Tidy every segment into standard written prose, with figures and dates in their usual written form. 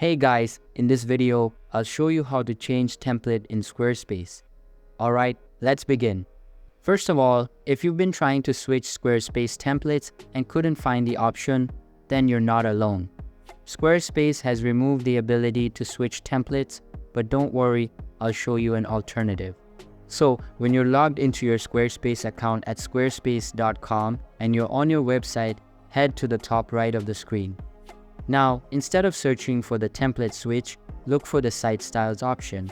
Hey guys, in this video, I'll show you how to change template in Squarespace. Alright, let's begin. First of all, if you've been trying to switch Squarespace templates and couldn't find the option, then you're not alone. Squarespace has removed the ability to switch templates, but don't worry, I'll show you an alternative. So, when you're logged into your Squarespace account at squarespace.com and you're on your website, head to the top right of the screen. Now, instead of searching for the template switch, look for the site styles option.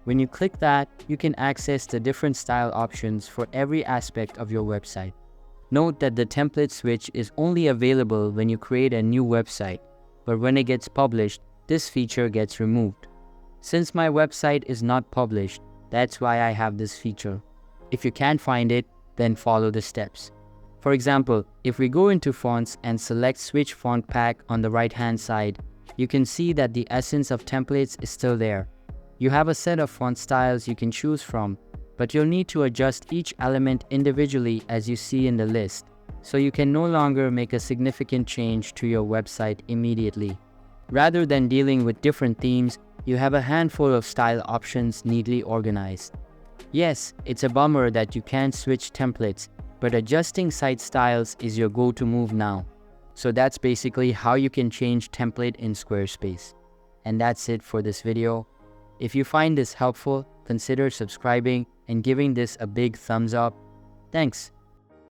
When you click that, you can access the different style options for every aspect of your website. Note that the template switch is only available when you create a new website, but when it gets published, this feature gets removed. Since my website is not published, that's why I have this feature. If you can't find it, then follow the steps. For example, if we go into fonts and select Switch Font Pack on the right-hand side, you can see that the essence of templates is still there. You have a set of font styles you can choose from, but you'll need to adjust each element individually as you see in the list, so you can no longer make a significant change to your website immediately. Rather than dealing with different themes, you have a handful of style options neatly organized. Yes, it's a bummer that you can't switch templates, but adjusting site styles is your go-to move now. So that's basically how you can change template in Squarespace. And that's it for this video. If you find this helpful, consider subscribing and giving this a big thumbs up. Thanks.